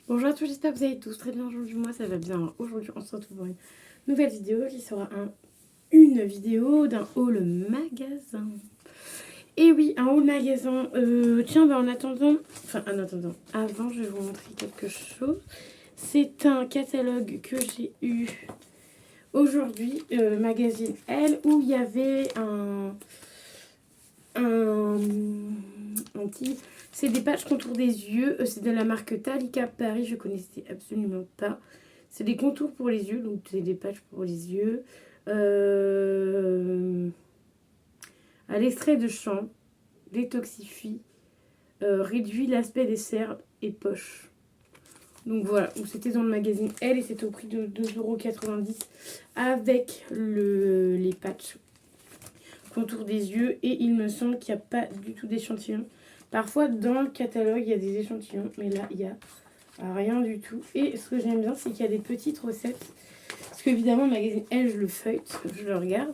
Bonjour à tous, j'espère que vous allez tous très bien aujourd'hui. Moi ça va bien. Aujourd'hui on se retrouve pour une nouvelle vidéo qui sera une vidéo d'un haul magasin. Et oui, un haul magasin. Tiens, en attendant, avant je vais vous montrer quelque chose. C'est un catalogue que j'ai eu aujourd'hui, magazine Elle, où il y avait un petit... C'est des patchs contour des yeux. C'est de la marque Talika Paris. Je connaissais absolument pas. C'est des contours pour les yeux. Donc c'est des patchs pour les yeux. À l'extrait de champ. Détoxifie. Réduit l'aspect des cernes et poches. Donc voilà. C'était dans le magazine Elle. Et c'était au prix de 2,90 € avec les patchs contour des yeux. Et il me semble qu'il n'y a pas du tout d'échantillon. Parfois, dans le catalogue, il y a des échantillons, mais là, il n'y a rien du tout. Et ce que j'aime bien, c'est qu'il y a des petites recettes. Parce qu'évidemment, le magazine Elle, je le feuillete, je le regarde.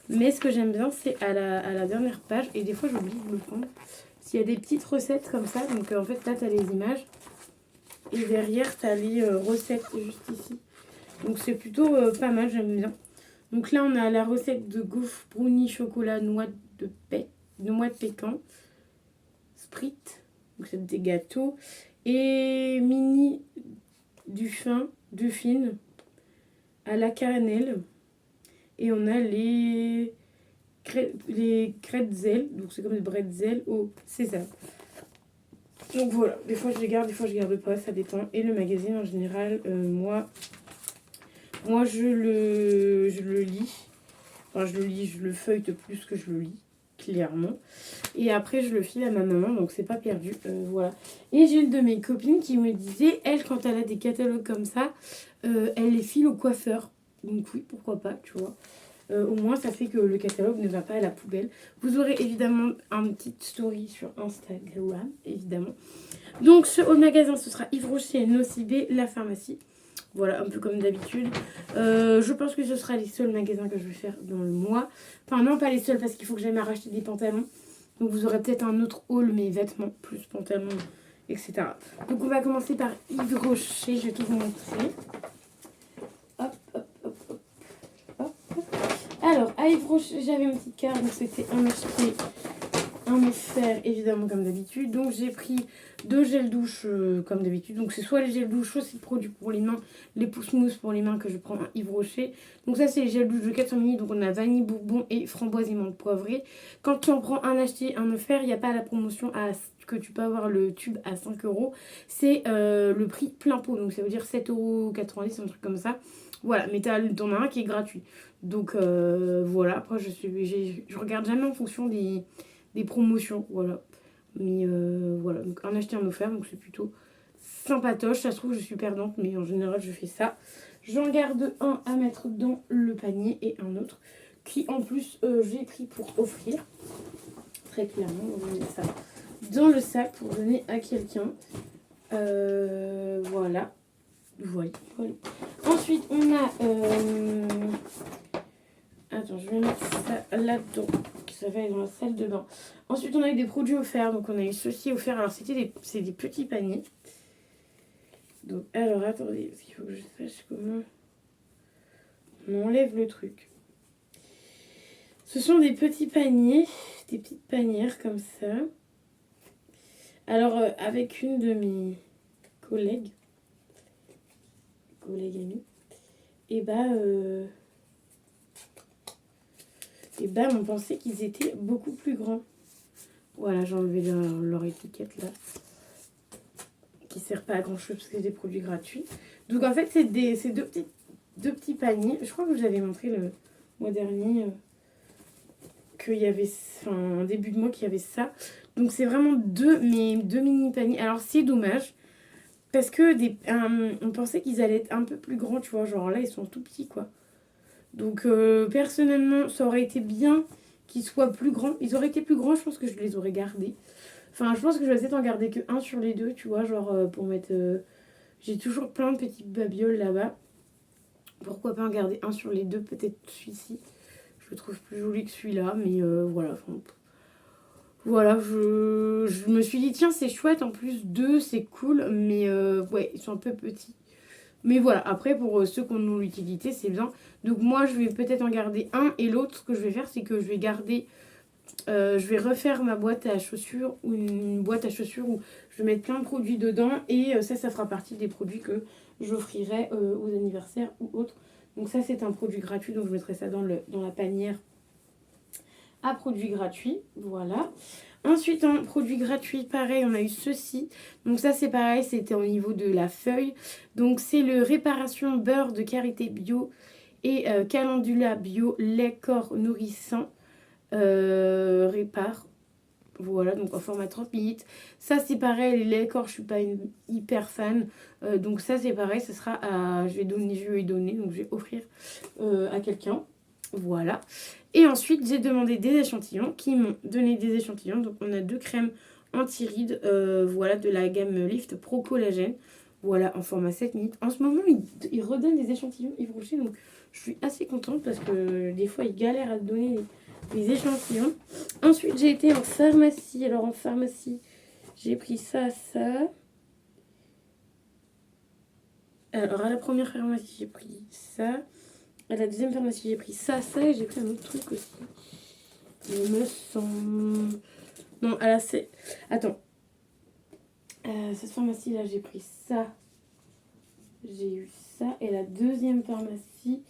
Mais ce que j'aime bien, c'est à la dernière page, et des fois, j'oublie de le prendre. S'il y a des petites recettes comme ça, donc en fait, là, tu as les images. Et derrière, tu as les recettes juste ici. Donc c'est plutôt pas mal, j'aime bien. Donc là, on a la recette de gaufre brownie chocolat noix de pécan. Sprit, donc c'est des gâteaux, et mini du fin, du fine à la cannelle, et on a les kretzels, donc c'est comme des bretzels au sésame. Donc voilà, des fois je les garde, des fois je garde pas, ça dépend. Et le magazine en général, moi je le lis, enfin je le feuillete plus que je le lis, clairement. Et après, je le file à ma maman, donc c'est pas perdu. Voilà. Et j'ai une de mes copines qui me disait, elle, quand elle a des catalogues comme ça, elle les file au coiffeur. Donc oui, pourquoi pas, tu vois. Au moins, ça fait que le catalogue ne va pas à la poubelle. Vous aurez évidemment une petite story sur Instagram, évidemment. Donc, au magasin, ce sera Yves Rocher, Nocibé, La Pharmacie. Voilà, un peu comme d'habitude. Je pense que ce sera les seuls magasins que je vais faire dans le mois. Enfin, non, pas les seuls, parce qu'il faut que j'aille racheter des pantalons. Donc, vous aurez peut-être un autre haul, mes vêtements, plus pantalons, etc. Donc, on va commencer par Yves Rocher. Je vais tout vous montrer. Hop, hop, hop, hop, hop. Alors, à Yves Rocher, j'avais une petite carte. Donc, c'était un acheté, un offert, évidemment, comme d'habitude. Donc, j'ai pris 2 gels douche, comme d'habitude. Donc, c'est soit les gels douche, soit c'est le produit pour les mains, les pousse-mousse pour les mains que je prends à Yves Rocher. Donc, ça, c'est les gels douche de 400 ml. Donc, on a vanille, bourbon et framboise et menthe poivrée. Quand tu en prends un acheté, un offert, il n'y a pas la promotion que tu peux avoir le tube à 5 €. C'est le prix plein pot. Donc, ça veut dire 7,90 €, un truc comme ça. Voilà, mais t'en as un qui est gratuit. Donc, voilà. Après, je regarde jamais en fonction des promotions. Voilà. Mais voilà, donc un acheté, un offert, donc c'est plutôt sympatoche. Ça se trouve, je suis perdante, mais en général, je fais ça. J'en garde un à mettre dans le panier et un autre qui, en plus, j'ai pris pour offrir. Très clairement, on va mettre ça dans le sac pour donner à quelqu'un. Voilà. Voilà. Ensuite, on a... Attends, je vais mettre ça là-dedans. Ça va être dans la salle de bain. Ensuite, on a eu des produits offerts. Donc, on a eu ceci offert. Alors, c'est des petits paniers. Donc, alors, attendez. Parce qu'il faut que je sache comment on enlève le truc. Ce sont des petits paniers. Des petites panières comme ça. Alors, avec une de mes collègues amies, on pensait qu'ils étaient beaucoup plus grands. Voilà, j'ai enlevé leur étiquette là, qui sert pas à grand chose parce que c'est des produits gratuits. Donc en fait, c'est deux petits paniers. Je crois que je vous avais montré le mois dernier qu'il y avait, en début de mois, qu'il y avait ça. Donc c'est vraiment deux mini paniers. Alors c'est dommage parce que on pensait qu'ils allaient être un peu plus grands, tu vois. Genre là, ils sont tout petits quoi. Donc personnellement, ça aurait été bien qu'ils soient plus grands. Ils auraient été plus grands, je pense que je les aurais gardés. Enfin, je pense que je vais essayer d'en garder que un sur les deux, tu vois, genre pour mettre... J'ai toujours plein de petites babioles là-bas. Pourquoi pas en garder un sur les deux, peut-être celui-ci. Je le trouve plus joli que celui-là, mais voilà. Voilà, je me suis dit, tiens, c'est chouette, en plus, deux, c'est cool, mais ouais, ils sont un peu petits. Mais voilà, après, pour ceux qui en ont l'utilité, c'est bien. Donc moi, je vais peut-être en garder un, et l'autre, ce que je vais faire, c'est que je vais garder, je vais refaire ma boîte à chaussures, ou une boîte à chaussures où je vais mettre plein de produits dedans, et ça fera partie des produits que j'offrirai aux anniversaires ou autres. Donc ça, c'est un produit gratuit, donc je mettrai ça dans la panière à produit gratuit, voilà. Ensuite, en produit gratuit, pareil, on a eu ceci. Donc ça, c'est pareil, c'était au niveau de la feuille. Donc c'est le réparation beurre de karité bio et calendula bio lait corps nourrissant répare. Voilà, donc en format 30 minutes. Ça, c'est pareil, les laits corps, je suis pas une hyper fan. Donc ça, c'est pareil, ce sera à... Je vais lui donner, donc je vais offrir à quelqu'un. Voilà. Et ensuite, j'ai demandé des échantillons qui m'ont donné des échantillons. Donc, on a deux crèmes anti-rides, voilà, de la gamme Lift Pro Collagène. Voilà, en format 7 minutes. En ce moment, il redonne des échantillons Yves Rocher. Donc, je suis assez contente parce que des fois, il galère à donner les échantillons. Ensuite, j'ai été en pharmacie. Alors, en pharmacie, j'ai pris ça, ça. Alors, à la première pharmacie, j'ai pris ça. À la deuxième pharmacie, j'ai pris ça, ça. Et j'ai pris un autre truc aussi. Il me semble. Non, à la c'est. Attends. Cette pharmacie-là, j'ai pris ça. J'ai eu ça. Et la deuxième pharmacie.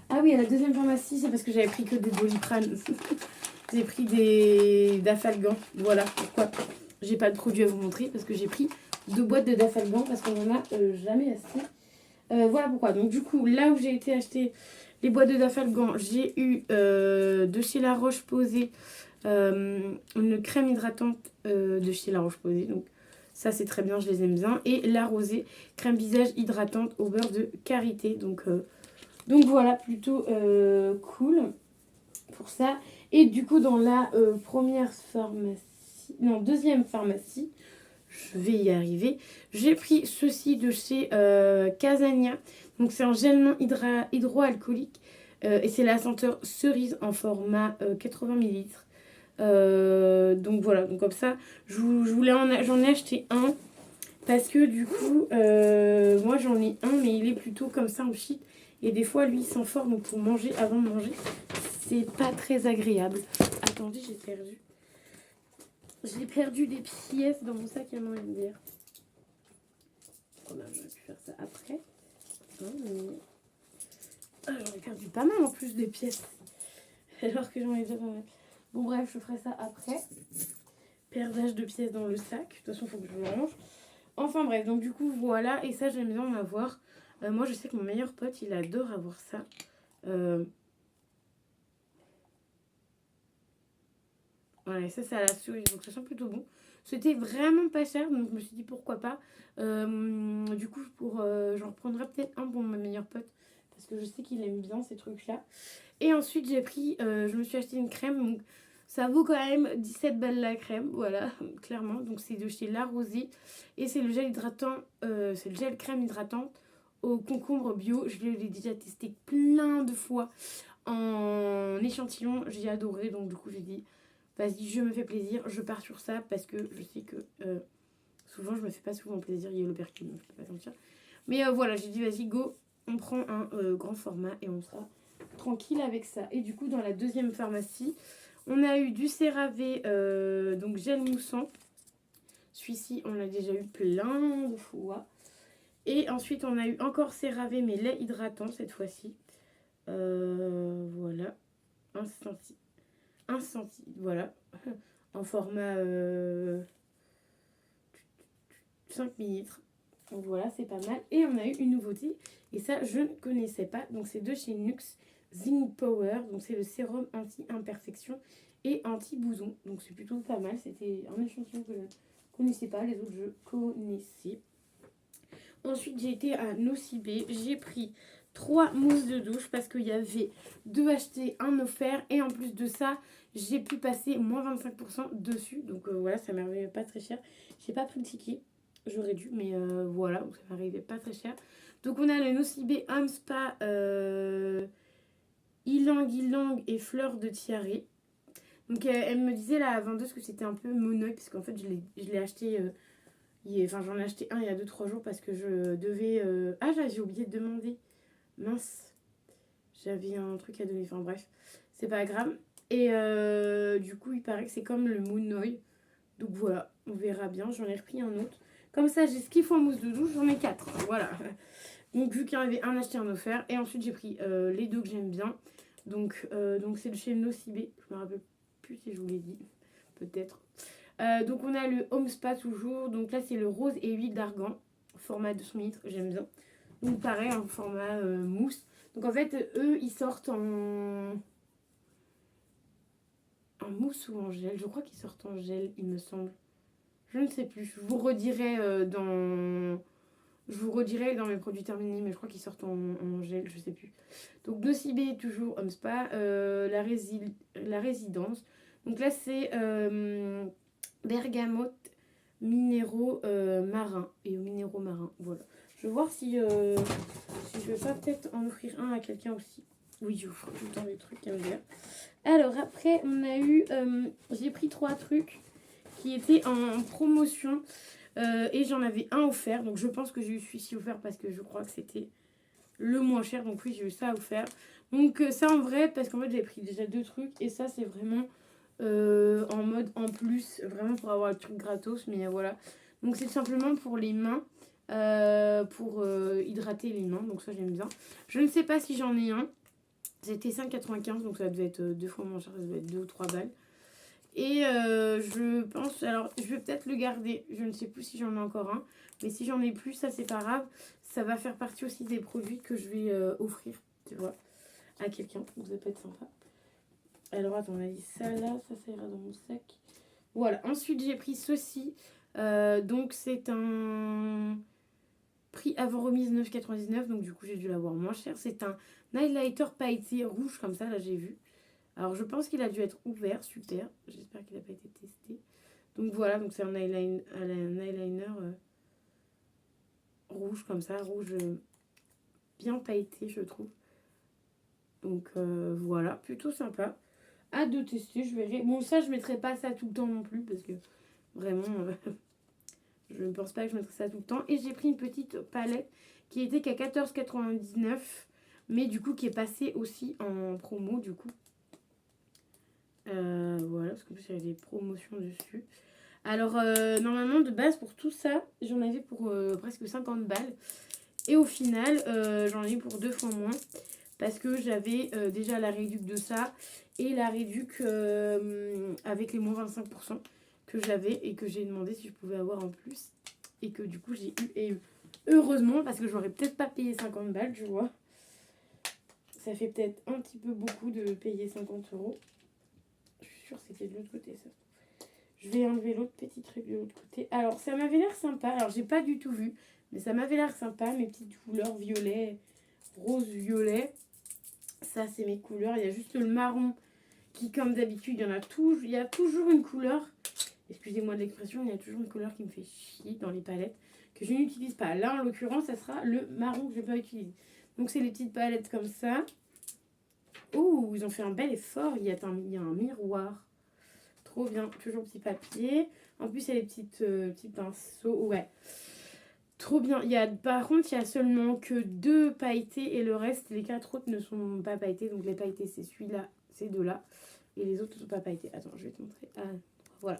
Ah oui, à la deuxième pharmacie, c'est parce que j'avais pris que des Doliprane. J'ai pris des Dafalgan. Voilà pourquoi j'ai pas de produit à vous montrer. Parce que j'ai pris 2 boîtes de Dafalgan. Parce qu'on en a jamais assez. Voilà pourquoi. Donc, du coup, là où j'ai été acheter les boîtes de Dafalgan, j'ai eu de chez La Roche-Posay. Une crème hydratante de chez La Roche-Posay. Donc ça c'est très bien, je les aime bien. Et la rosée, crème visage hydratante au beurre de karité. Donc voilà, plutôt cool pour ça. Et du coup dans la première pharmacie, non deuxième pharmacie, je vais y arriver. J'ai pris ceci de chez Casania. Donc c'est un gel non hydroalcoolique. Et c'est la senteur cerise en format 80 ml. Donc voilà, donc comme ça, j'en ai acheté un parce que du coup, moi j'en ai un, mais il est plutôt comme ça en shit. Et des fois, lui, il sent fort, donc pour manger, avant de manger, c'est pas très agréable. Attendez, j'ai perdu des pièces dans mon sac à main hier. Oh là, j'aurais pu faire ça après. Non, mais... Ah, j'en ai perdu pas mal en plus des pièces. Alors que j'en ai déjà pas mal. Bon bref, je ferai ça après. Perdage de pièces dans le sac. De toute façon, il faut que je le range. Enfin bref, donc du coup, voilà. Et ça, j'aime bien en avoir. Moi, je sais que mon meilleur pote, il adore avoir ça. Ouais, ça, c'est à la cerise. Donc, ça sent plutôt bon. C'était vraiment pas cher. Donc, je me suis dit, pourquoi pas. Du coup, j'en reprendrai peut-être un pour mon meilleur pote. Parce que je sais qu'il aime bien ces trucs-là. Et ensuite, je me suis acheté une crème. Donc, ça vaut quand même 17 balles la crème, voilà, clairement. Donc c'est de chez La Rosée. Et c'est le gel hydratant, c'est le gel crème hydratante au concombre bio. Je l'ai déjà testé plein de fois en échantillon. J'ai adoré, donc du coup j'ai dit, vas-y, je me fais plaisir. Je pars sur ça parce que je sais que souvent je me fais pas souvent plaisir. Il y a l'opercule, donc je peux pas sentir. Mais voilà, j'ai dit, vas-y, go, on prend un grand format et on sera tranquille avec ça. Et du coup, dans la deuxième pharmacie, on a eu du CeraVe, donc gel moussant. Celui-ci, on l'a déjà eu plein de fois. Et ensuite, on a eu encore CeraVe, mais lait hydratant cette fois-ci. Voilà. Un centi, voilà. En format 5 millilitres. Donc voilà, c'est pas mal. Et on a eu une nouveauté. Et ça, je ne connaissais pas. Donc c'est de chez Nux Zinc Power. Donc c'est le sérum anti-imperfection et anti-bouson. Donc c'est plutôt pas mal. C'était un échantillon que je ne connaissais pas. Les autres, je connaissais. Ensuite, j'ai été à Nocibé. J'ai pris 3 mousses de douche parce qu'il y avait 2 achetés, 1 offert. Et en plus de ça, j'ai pu passer moins 25% dessus. Donc voilà, ça m'arrivait pas très cher. J'ai pas pris le ticket. J'aurais dû, mais voilà, donc ça m'arrivait pas très cher. Donc on a le Nocibé Homme Spa Ylang Ylang et Fleur de Tiare. Donc elle me disait la vendeuse que c'était un peu monoï parce qu'en fait je l'ai acheté, j'en ai acheté un il y a 2-3 jours parce que je devais... Ah j'ai oublié de demander, mince, j'avais un truc à donner, enfin bref, c'est pas grave. Et du coup il paraît que c'est comme le monoï, donc voilà, on verra bien, j'en ai repris un autre. Comme ça j'ai ce qu'il faut en mousse de douche, j'en ai 4, voilà. Donc vu qu'il y en avait un acheté, un offert, et ensuite j'ai pris les deux que j'aime bien. Donc c'est de chez Nocibé, je me rappelle plus si je vous l'ai dit, peut-être. Donc on a le Home Spa toujours, donc là c'est le rose et huile d'argan, format 200 litres, j'aime bien. Donc pareil, un format mousse. Donc en fait eux ils sortent en mousse ou en gel, je crois qu'ils sortent en gel il me semble. Je ne sais plus, je vous redirai dans mes produits terminés, mais je crois qu'ils sortent en gel, je sais plus. Donc Nocibé toujours Home Spa, la résidence. Donc là c'est bergamote minéraux marins et minéraux marins. Voilà. Je vais voir si je vais pas peut-être en offrir un à quelqu'un aussi. Oui, je vous ferai tout le temps des trucs à me dire. Alors après, on a eu... j'ai pris 3 trucs qui étaient en promotion. Et j'en avais un offert. Donc je pense que j'ai eu celui-ci offert parce que je crois que c'était le moins cher. Donc oui, j'ai eu ça offert. Donc ça en vrai, parce qu'en fait, j'avais pris déjà 2 trucs. Et ça, c'est vraiment... en mode en plus, vraiment pour avoir le truc gratos, mais voilà. Donc c'est simplement pour les mains, pour hydrater les mains, donc ça j'aime bien. Je ne sais pas si j'en ai un, c'était 5,95, donc ça devait être 2 fois moins cher, ça devait être 2 ou 3 balles. Et je pense, alors je vais peut-être le garder, je ne sais plus si j'en ai encore un, mais si j'en ai plus, ça c'est pas grave, ça va faire partie aussi des produits que je vais offrir, tu vois, à quelqu'un, donc ça peut être sympa. Alors attends, on a dit ça là, ça ira dans mon sac. Voilà, ensuite j'ai pris ceci. Donc c'est un prix avant remise 9,99. Donc du coup j'ai dû l'avoir moins cher. C'est un highlighter pailleté rouge comme ça, là j'ai vu. Alors je pense qu'il a dû être ouvert, super. J'espère qu'il n'a pas été testé. Donc voilà, donc c'est un eyeliner, rouge comme ça, rouge bien pailleté je trouve. Donc voilà, plutôt sympa. Hâte de tester, je verrai. Bon, ça, je mettrai pas ça tout le temps non plus parce que vraiment, je ne pense pas que je mettrai ça tout le temps. Et j'ai pris une petite palette qui était qu'à 14,99, mais du coup qui est passée aussi en promo du coup. Voilà, parce qu'en plus il y avait des promotions dessus. Alors, normalement, de base, pour tout ça, j'en avais pour presque 50 balles. Et au final, j'en ai eu pour 2 fois moins. Parce que j'avais déjà la réduc de ça et la réduc avec les moins 25% que j'avais et que j'ai demandé si je pouvais avoir en plus. Et que du coup j'ai eu. Et heureusement, parce que j'aurais peut-être pas payé 50 balles, tu vois. Ça fait peut-être un petit peu beaucoup de payer 50 euros. Je suis sûre que c'était de l'autre côté ça. Je vais enlever l'autre petit truc de l'autre côté. Alors ça m'avait l'air sympa. Alors j'ai pas du tout vu. Mais ça m'avait l'air sympa. Mes petites couleurs violet, rose-violet. Ça, c'est mes couleurs. Il y a juste le marron qui, comme d'habitude, il y a toujours une couleur. Excusez-moi de l'expression, il y a toujours une couleur qui me fait chier dans les palettes que je n'utilise pas. Là, en l'occurrence, ça sera le marron que je ne vais pas utiliser. Donc, c'est les petites palettes comme ça. Oh, ils ont fait un bel effort. Il y a un miroir. Trop bien. Toujours petit papier. En plus, il y a les petits pinceaux. Ouais. Trop bien. Par contre, il y a seulement que 2 pailletés et le reste, les 4 autres ne sont pas pailletés. Donc les pailletés, c'est celui-là, ces deux-là. Et les autres ne sont pas pailletés. Attends, je vais te montrer. Ah, voilà.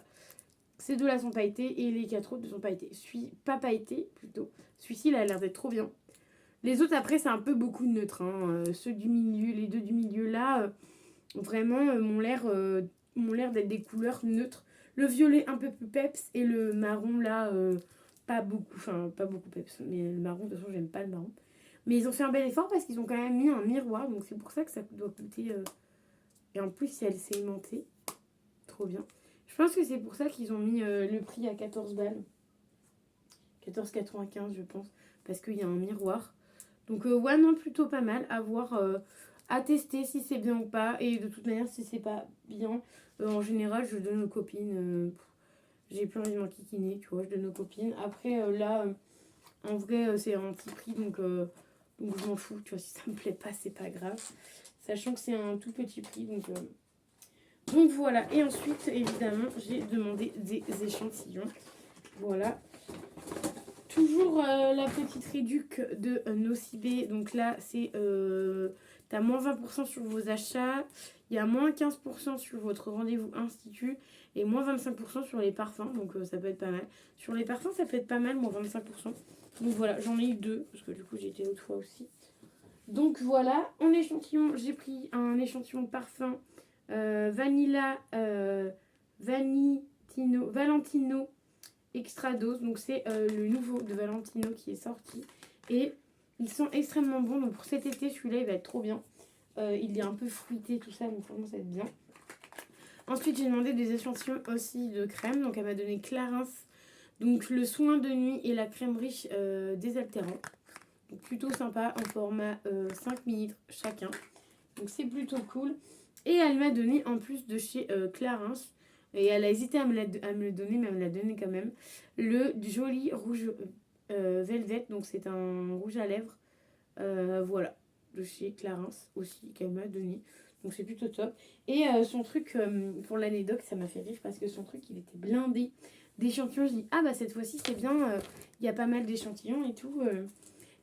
Ces deux-là sont pailletés et les 4 autres ne sont pas pailletés. Pas pailleté, plutôt. Celui-ci, il a l'air d'être trop bien. Les autres, après, c'est un peu beaucoup de neutres. Hein. Ceux du milieu, les deux du milieu, là, vraiment, m'ont l'air d'être des couleurs neutres. Le violet, un peu plus peps. Et le marron, là... pas beaucoup peps, mais le marron, de toute façon, j'aime pas le marron. Mais ils ont fait un bel effort parce qu'ils ont quand même mis un miroir, donc c'est pour ça que ça doit coûter. Et en plus, il y a le sémenté. Trop bien. Je pense que c'est pour ça qu'ils ont mis le prix à 14 balles. 14,95, je pense. Parce qu'il y a un miroir. Donc, ouais, non, plutôt pas mal. À voir, à tester si c'est bien ou pas. Et de toute manière, si c'est pas bien, en général, je donne aux copines. J'ai plus envie de m'enquiquiner, tu vois, je donne aux copines. Après, là, en vrai, c'est un petit prix, donc je m'en fous, tu vois, si ça me plaît pas, c'est pas grave. Sachant que c'est un tout petit prix, donc Donc voilà, et ensuite évidemment j'ai demandé des échantillons. Voilà. Toujours la petite réduc de Nocibé. Donc là c'est t'as moins 20% sur vos achats, il y a moins 15% sur votre rendez-vous institut et moins 25% sur les parfums. Donc ça peut être pas mal. Sur les parfums ça peut être pas mal, moins 25%. Donc voilà, j'en ai eu deux parce que du coup j'ai été l'autre fois aussi. Donc voilà, en échantillon, j'ai pris un échantillon de parfum Vanilla Valentino Extra Dose. Donc c'est le nouveau de Valentino qui est sorti. Et ils sont extrêmement bons. Donc pour cet été, celui-là, il va être trop bien. Il est un peu fruité, tout ça. Donc franchement, ça va être bien. Ensuite, j'ai demandé des échantillons aussi de crème. Donc elle m'a donné Clarins. Donc le soin de nuit et la crème riche désaltérant. Donc plutôt sympa en format 5 ml chacun. Donc c'est plutôt cool. Et elle m'a donné en plus de chez Clarins. Et elle a hésité à me le donner, mais elle me l'a donné quand même. Le joli rouge Velvet. Donc c'est un rouge à lèvres. Voilà. De chez Clarins aussi, qu'elle m'a donné. Donc c'est plutôt top. Et son truc, pour l'anecdote, ça m'a fait rire parce que son truc, il était blindé d'échantillons. Je dis, ah bah cette fois-ci, c'est bien. Il y a pas mal d'échantillons et tout.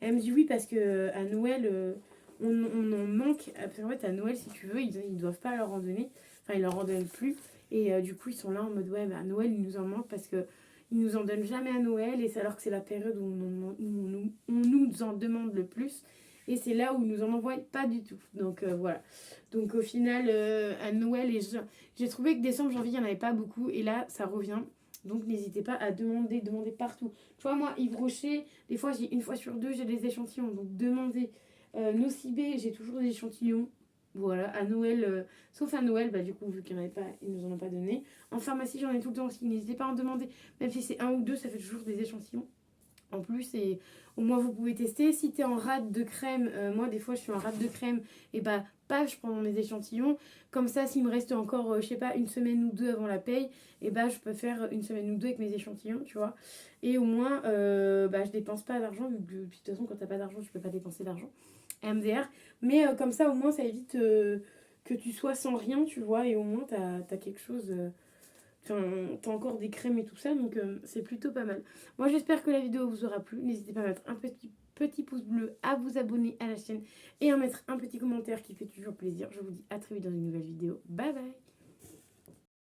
Elle me dit oui parce que à Noël, on en manque. En fait, à Noël, si tu veux, ils doivent pas leur en donner. Enfin, ils leur en donnent plus. Et du coup, ils sont là en mode ouais, bah, à Noël, ils nous en manquent parce que ils nous en donnent jamais à Noël. Et c'est alors que c'est la période où on nous en demande le plus. Et c'est là où ils nous en envoient pas du tout. Donc voilà. Donc au final, à Noël, j'ai trouvé que décembre, janvier, il n'y en avait pas beaucoup. Et là, ça revient. Donc n'hésitez pas à demander partout. Tu vois, moi, Yves Rocher, des fois, une fois sur deux, j'ai des échantillons. Donc demandez. Nocibé, j'ai toujours des échantillons. Voilà, à Noël, sauf à Noël, bah du coup, vu qu'il n'y en avait pas, ils nous en ont pas donné. En pharmacie, j'en ai tout le temps aussi. N'hésitez pas à en demander. Même si c'est un ou deux, ça fait toujours des échantillons en plus et au moins vous pouvez tester. Si t'es en rate de crème, moi des fois je suis en rate de crème et bah pas je prends mes échantillons comme ça s'il me reste encore je sais pas une semaine ou deux avant la paye et bah je peux faire une semaine ou deux avec mes échantillons tu vois et au moins bah je dépense pas d'argent vu que de toute façon quand t'as pas d'argent tu peux pas dépenser d'argent MDR mais comme ça au moins ça évite que tu sois sans rien tu vois et au moins t'as quelque chose enfin, t'as encore des crèmes et tout ça, donc c'est plutôt pas mal. Moi, j'espère que la vidéo vous aura plu. N'hésitez pas à mettre un petit pouce bleu, à vous abonner à la chaîne et à mettre un petit commentaire qui fait toujours plaisir. Je vous dis à très vite dans une nouvelle vidéo. Bye bye!